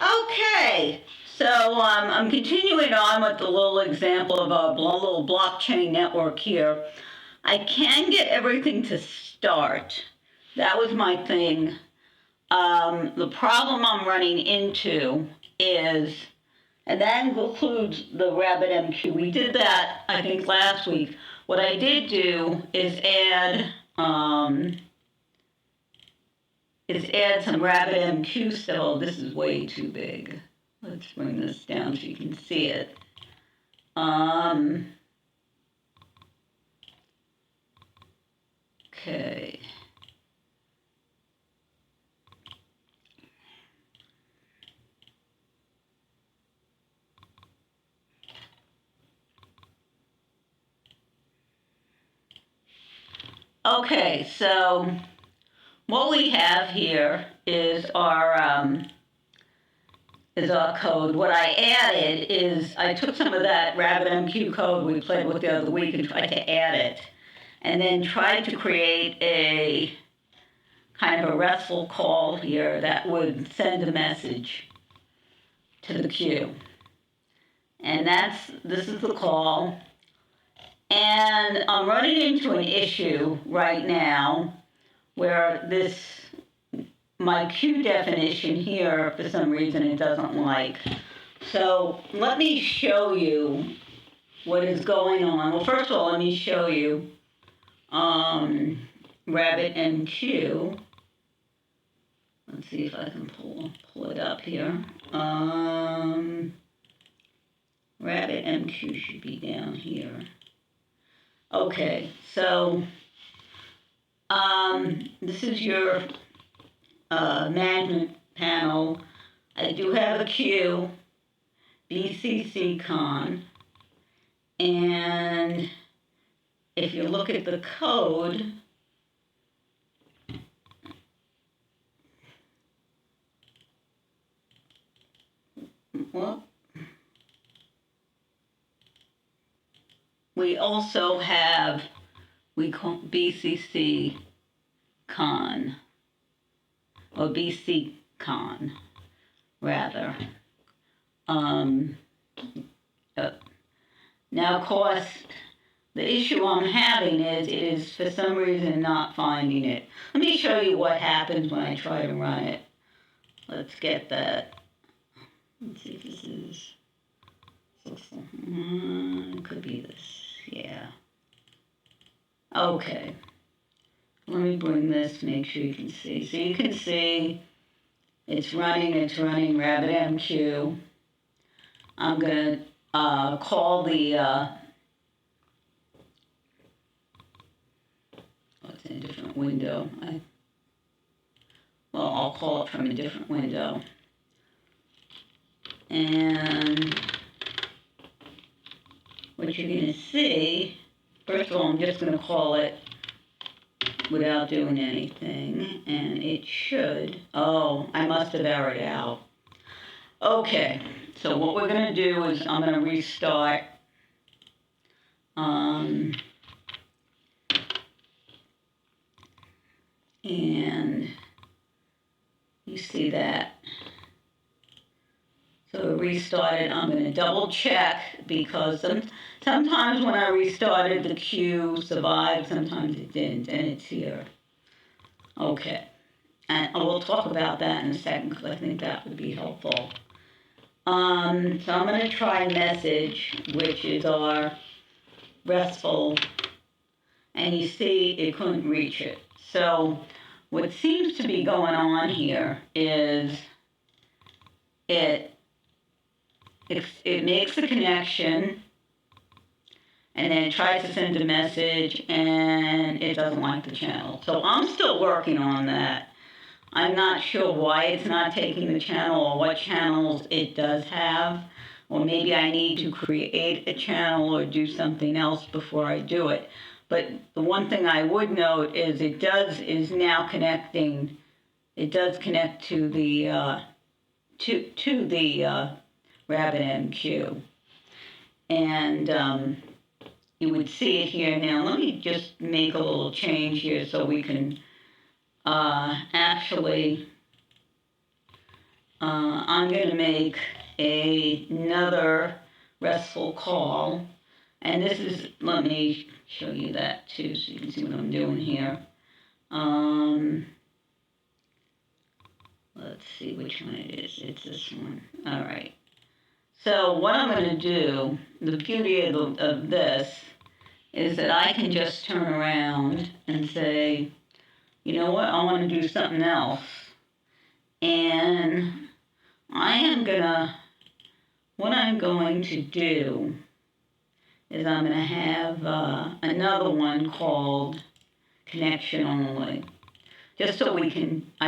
Okay, so I'm continuing on with the little example of a little blockchain network here. I can get everything to start. That was my thing. The problem I'm running into is, and that includes the RabbitMQ. We did that, I think, last week. What I did do is add some RabbitMQ still. This is way too big. Let's bring this down so you can see it. Okay. Okay, so what we have here is our code. What I added is I took some of that RabbitMQ code we played with the other week and tried to add it, and then tried to create a kind of a RESTful call here that would send a message to the queue. And this is the call. And I'm running into an issue right now where my queue definition here, for some reason, it doesn't like. So let me show you what is going on. Well, first of all, let me show you RabbitMQ. Let's see if I can pull it up here. RabbitMQ should be down here. Okay, so this is your management panel. I do have a queue, BCCCon, and if you look at the code, well, we also have, we call BCCCon, or BCCon, rather. Now, of course, the issue I'm having is it is, for some reason, not finding it. Let me show you what happens when I try to run it. Let's get that. Let's see if this is, could be this, yeah. Okay. Let me bring this, make sure you can see. So you can see it's running RabbitMQ. I'm going to call the, it's in a different window. I'll call it from a different window. And what you're going to see, first of all, I'm just going to call it without doing anything, and it should, I must have errored out. Okay, so what we're going to do is I'm going to restart. And you see that. So restarted, I'm going to double check because sometimes when I restarted the queue survived, sometimes it didn't, and it's here. Okay, and we'll talk about that in a second because I think that would be helpful. So I'm going to try message, which is our RESTful, and you see it couldn't reach it. So what seems to be going on here is it makes the connection, and then it tries to send a message, and it doesn't like the channel. So I'm still working on that. I'm not sure why it's not taking the channel or what channels it does have, or maybe I need to create a channel or do something else before I do it. But the one thing I would note is it does connect to the RabbitMQ. And you would see it here now. Let me just make a little change here so we can actually I'm going to make another RESTful call. And this is, let me show you that too so you can see what I'm doing here. Let's see which one it is. It's this one. All right. So what I'm going to do, the beauty of this is that I can just turn around and say, you know what, I want to do something else. And what I'm going to do is I'm going to have another one called connection only. Just so I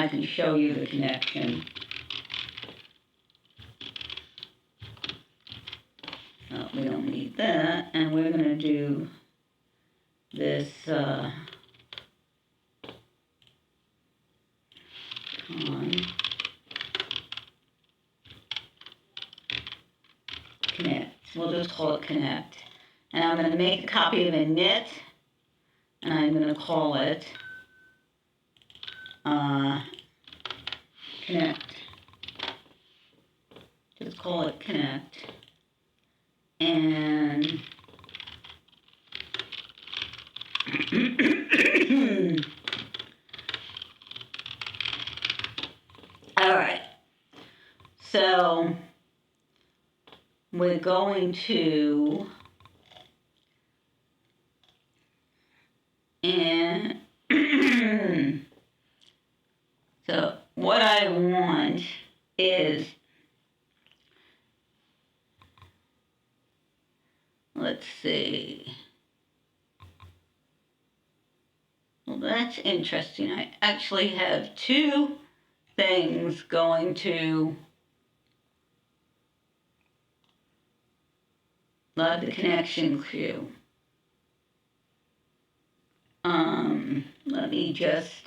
can show you the connection. Oh, we don't need that, and we're going to do this connect. We'll just call it connect. And I'm going to make a copy of init, and I'm going to call it connect. Just call it connect. And all right. So we're going to and so what I want is, let's see. Well, that's interesting. I actually have two things going to log the connection queue. Let me just,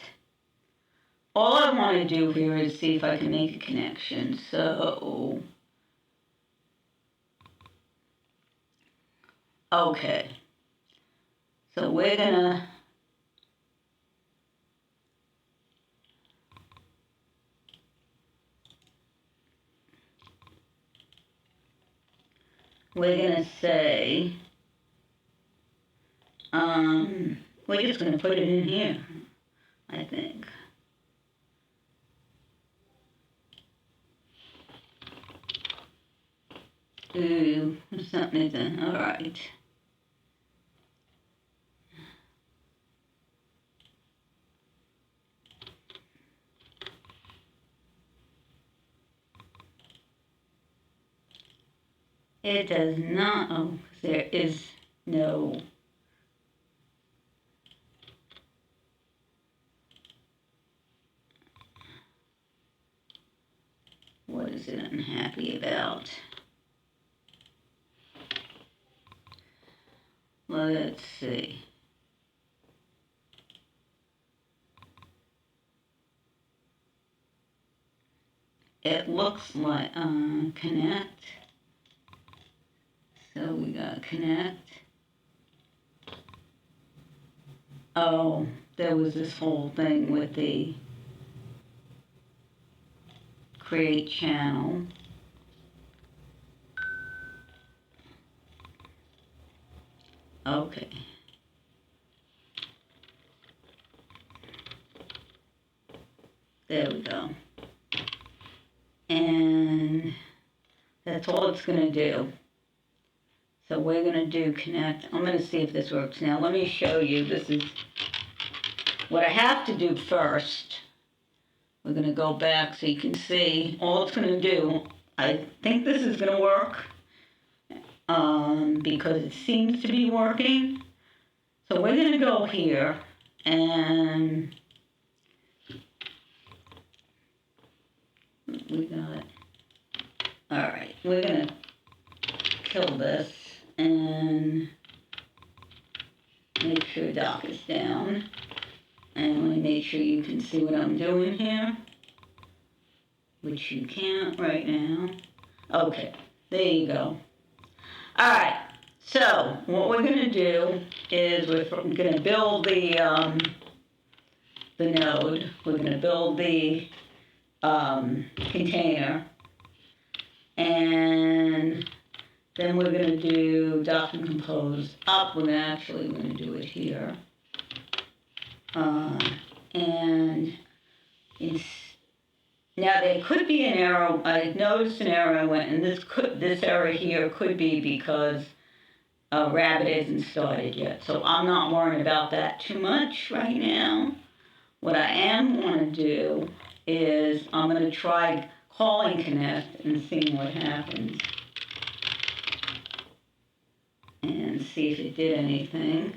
all I want to do here is see if I can make a connection. So, okay. So we're gonna say, we're just gonna put it in here, I think. Ooh, something isn't, all right. It does not, oh, there is no, what is it unhappy about? Let's see. It looks like, connect. So we got connect. Oh, there was this whole thing with the create channel. Okay. There we go. And that's all it's going to do. So we're going to do connect. I'm going to see if this works. Now let me show you. This is what I have to do first. We're going to go back so you can see all it's going to do. I think this is going to work because it seems to be working. So we're going to go here and we got, all right, we're going to kill this and make sure dock is down. And let me make sure you can see what I'm doing here, which you can't right now. Okay, there you go. All right, so what we're going to do is we're going to build the node. We're going to build the container. And then we're going to do Docker Compose up. We're going to do it here. And it's, now there could be an error. I noticed an error, and this error here could be because Rabbit isn't started yet. So I'm not worrying about that too much right now. What I am going to do is I'm going to try calling connect and seeing what happens. And see if it did anything.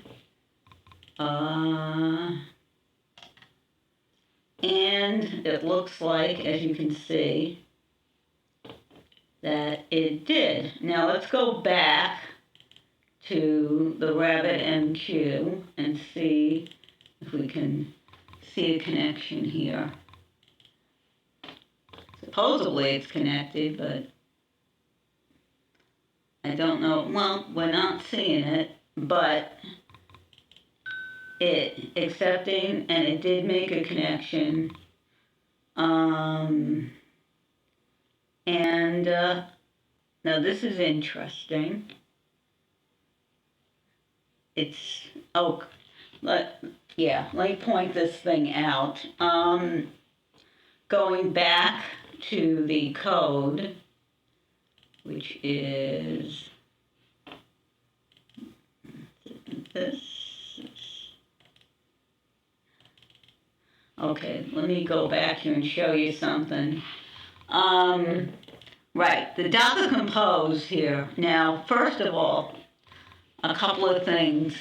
And it looks like, as you can see, that it did. Now let's go back to the RabbitMQ and see if we can see a connection here. Supposedly it's connected, but I don't know. Well, we're not seeing it, but it accepting, and it did make a connection. Now this is interesting. It's, let me point this thing out. Going back to the code, which is this. Okay, let me go back here and show you something. Right, the Docker Compose here. Now, first of all, a couple of things.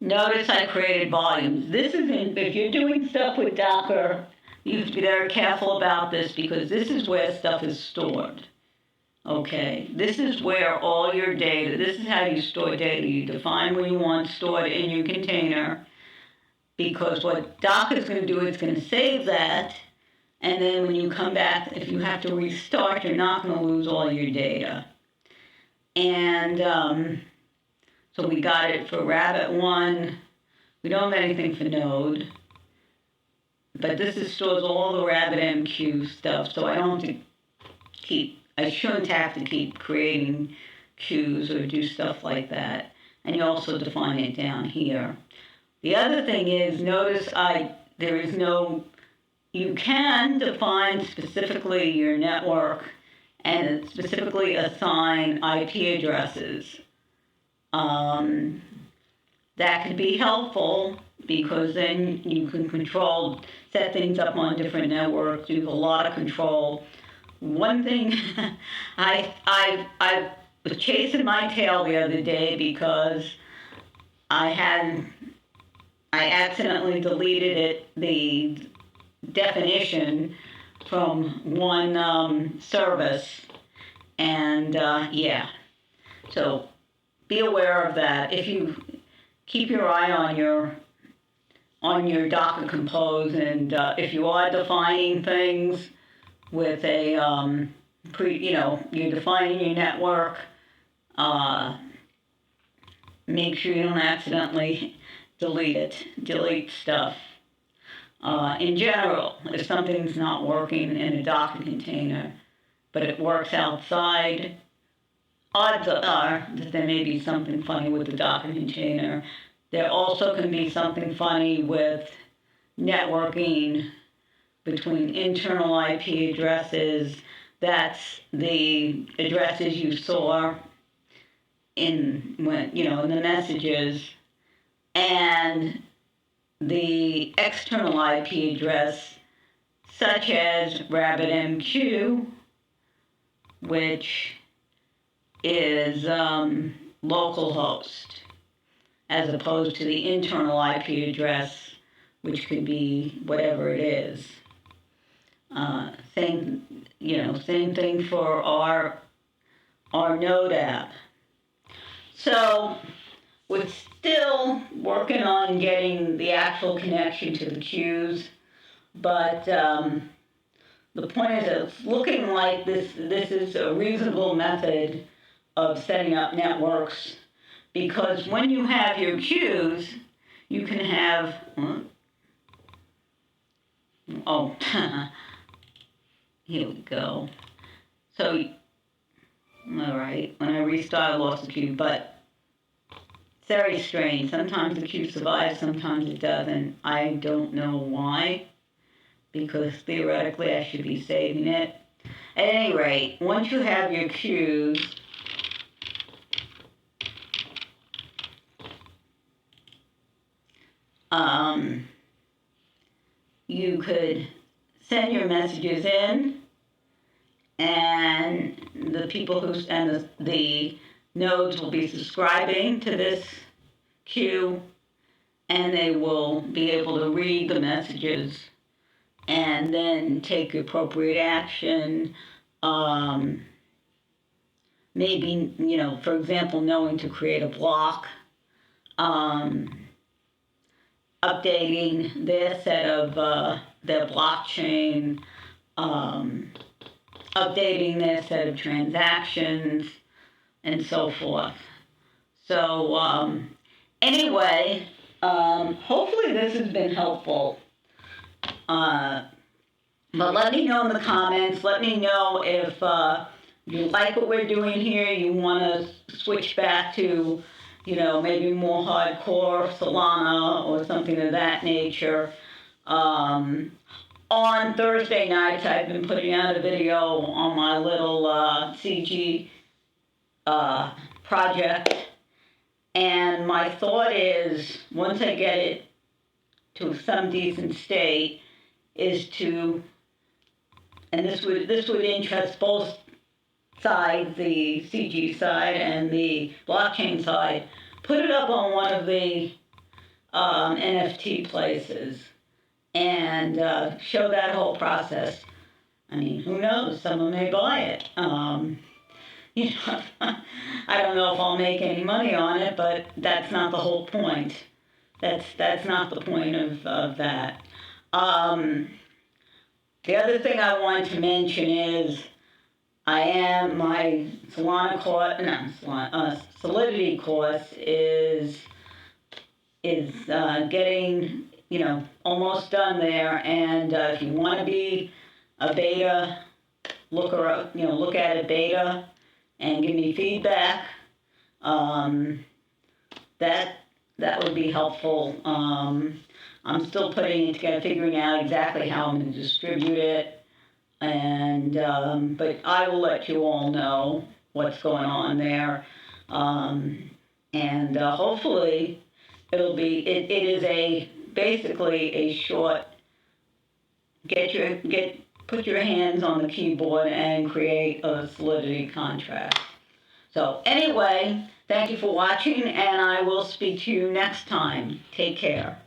Notice I created volumes. This is if you're doing stuff with Docker, you have to be very careful about this because this is where stuff is stored. Okay, this is where all your data, this is how you store data. You define what you want stored in your container, because what Docker is going to do is going to save that, and then when you come back, if you have to restart, you're not going to lose all your data. And so we got it for Rabbit 1. We don't have anything for Node, but this stores all the RabbitMQ stuff, so I don't have to I shouldn't have to keep creating queues or do stuff like that. And you also define it down here. The other thing is, notice you can define specifically your network and specifically assign IP addresses. That could be helpful because then you can set things up on different networks, do a lot of control. One thing, I was chasing my tail the other day because I accidentally deleted the definition from one service, and so be aware of that. If you keep your eye on your Docker Compose, and if you are defining things with a you're defining your network, make sure you don't accidentally delete stuff. In general, if something's not working in a Docker container, but it works outside, odds are that there may be something funny with the Docker container. There also can be something funny with networking between internal IP addresses. That's the addresses you saw in the messages, and the external IP address, such as RabbitMQ, which is localhost, as opposed to the internal IP address, which could be whatever it is. Same thing for our Node app. So we're still working on getting the actual connection to the queues, but the point is it's looking like this is a reasonable method of setting up networks, because when you have your queues, you can have oh, here we go. So, all right, when I restart, I lost the queue, but it's very strange. Sometimes the queue survives, sometimes it doesn't. I don't know why, because theoretically I should be saving it. At any rate, once you have your queues, you could send your messages in, and the people who and the nodes will be subscribing to this queue, and they will be able to read the messages and then take appropriate action. Maybe, for example, knowing to create a block, updating their set of their blockchain, updating their set of transactions, and so forth. So anyway, hopefully this has been helpful. But let me know in the comments. Let me know if you like what we're doing here. You want to switch back to, maybe more hardcore Solana or something of that nature. On Thursday nights, I've been putting out a video on my little CG project. And my thought is, once I get it to some decent state, is to, and this would interest both sides, the CG side and the blockchain side, put it up on one of the NFT places and show that whole process. I mean, who knows? Someone may buy it. I don't know if I'll make any money on it, but that's not the whole point. That's not the point of that. The other thing I want to mention is my Solana course, Solidity course is getting, almost done there. And if you want to be a beta, look at it beta and give me feedback. That would be helpful. I'm still putting it together, figuring out exactly how I'm going to distribute it, and but I will let you all know what's going on there, and hopefully it'll be. It is basically a short. Put your hands on the keyboard and create a Solidity contract. So anyway, thank you for watching, and I will speak to you next time. Take care.